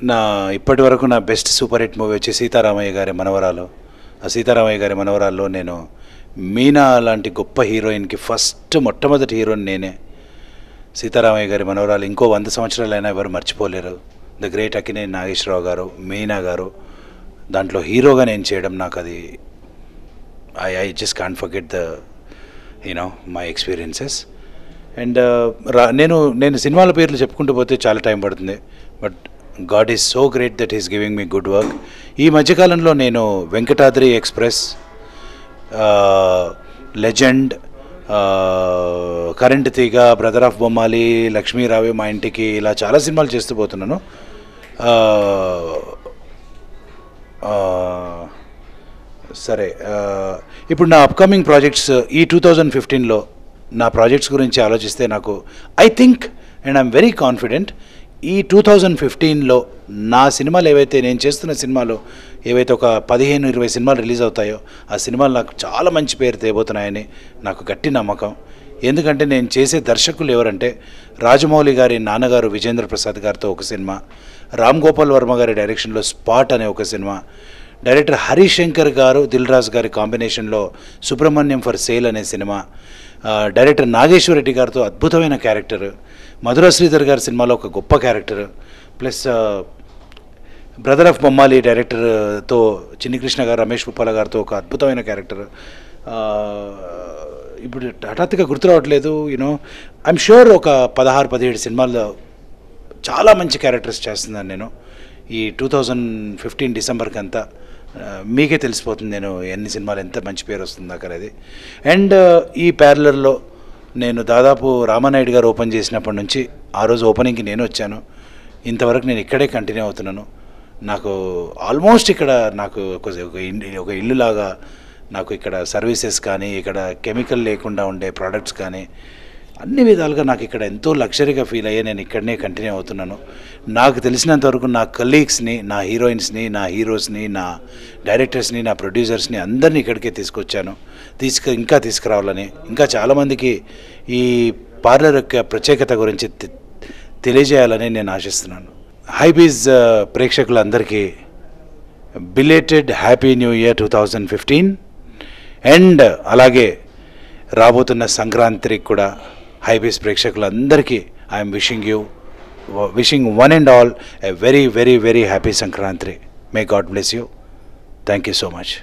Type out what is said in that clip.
నా ఇప్పటి వరకు నా బెస్ట్ సూపర్ హిట్ మూవీ వచ్చి సీతారామయ్య గారి మనవరాలు. ఆ సీతారామయ్య గారి మనవరాల్లో నేను మీనా లాంటి గొప్ప హీరోయిన్కి మొట్టమొదటి హీరోయిన్ నేనే. సీతారామయ్య గారి మనవరాలు ఇంకో 100 సంవత్సరాలైనా ఎవరు మర్చిపోలేరు. ద గ్రేట్ అక్కినేని నాగేశ్వరరావు గారు, మీనా గారు దాంట్లో హీరోగా నేను చేయడం, నాకు అది I just can't forget the my experiences. And నేను సినిమాల పేర్లు చెప్పుకుంటూ పోతే చాలా టైం పడుతుంది. But God is so great that is giving me good work. ఈ మధ్యకాలంలో నేను వెంకటాద్రి ఎక్స్ప్రెస్, లెజెండ్, కరెంట్ తీగ, బ్రదర్ ఆఫ్ బొమ్మాలి, లక్ష్మీరావి మా ఇంటికి, ఇలా చాలా సినిమాలు చేస్తూ పోతున్నాను. సరే, ఇప్పుడు నా అప్కమింగ్ ప్రాజెక్ట్స్ ఈ 2015లో నా ప్రాజెక్ట్స్ గురించి ఆలోచిస్తే నాకు I think and I'm very confident ఈ 2015లో నా సినిమాలు ఏవైతే నేను చేస్తున్న సినిమాలు ఏవైతే ఒక 15-20 సినిమాలు రిలీజ్ అవుతాయో ఆ సినిమాలు నాకు చాలా మంచి పేరు తేబోతున్నాయని నాకు గట్టి నమ్మకం. ఎందుకంటే నేను చేసే దర్శకులు ఎవరంటే రాజమౌళి గారి నాన్నగారు విజేంద్ర ప్రసాద్ గారితో ఒక సినిమా, రామ్ గోపాల్ వర్మ గారి డైరెక్షన్లో స్పాట్ అనే ఒక సినిమా, డైరెక్టర్ హరిశంకర్ గారు దిల్ రాజు గారి కాంబినేషన్లో సుబ్రహ్మణ్యం ఫర్ సేల్ అనే సినిమా, డైరెక్టర్ నాగేశ్వర రెడ్డి గారితో అద్భుతమైన క్యారెక్టర్, మధుర శ్రీధర్ గారి సినిమాలో ఒక గొప్ప క్యారెక్టర్, ప్లస్ బ్రదర్ ఆఫ్ బొమ్మాలి డైరెక్టర్తో చిన్ని కృష్ణ గారు, రమేష్ పుప్పాల గారితో ఒక అద్భుతమైన క్యారెక్టర్. ఇప్పుడు హఠాత్తుగా గుర్తు రావట్లేదు. ఐఎమ్ షూర్ ఒక 16-17 సినిమాల్లో చాలా మంచి క్యారెక్టర్స్ చేస్తున్నాను నేను. ఈ 2015 డిసెంబర్కి అంతా మీకే తెలిసిపోతుంది నేను ఎన్ని సినిమాలు ఎంత మంచి పేరు వస్తుంది అనేది. అండ్ ఈ ప్యారలర్లో నేను దాదాపు రామానాయుడు గారు ఓపెన్ చేసినప్పటి నుంచి ఆ రోజు ఓపెనింగ్కి నేను వచ్చాను. ఇంతవరకు నేను ఇక్కడే కంటిన్యూ అవుతున్నాను. నాకు ఆల్మోస్ట్ ఇక్కడ నాకు ఒక ఇల్లులాగా, నాకు ఇక్కడ సర్వీసెస్ కానీ, ఇక్కడ కెమికల్ లేకుండా ఉండే ప్రోడక్ట్స్ కానీ, అన్ని విధాలుగా నాకు ఇక్కడ ఎంతో లగ్జరీగా ఫీల్ అయ్యే నేను ఇక్కడనే కంటిన్యూ అవుతున్నాను. నాకు తెలిసినంతవరకు నా కలీగ్స్ని, నా హీరోయిన్స్ని, నా హీరోస్ని, నా డైరెక్టర్స్ని, నా ప్రొడ్యూసర్స్ని అందరినీ ఇక్కడికే తీసుకొచ్చాను. ఇంకా తీసుకురావాలని, ఇంకా చాలామందికి ఈ పార్లర్ యొక్క ప్రత్యేకత గురించి తెలియజేయాలని నేను ఆశిస్తున్నాను. హైబీజ్ ప్రేక్షకులందరికీ belated happy new year 2015. And అలాగే రాబోతున్న సంక్రాంతికి కూడా హైబీజ్ ప్రేక్షకులందరికీ I'm wishing one and all a very very very happy Sankranti. May God bless you. Thank you so much.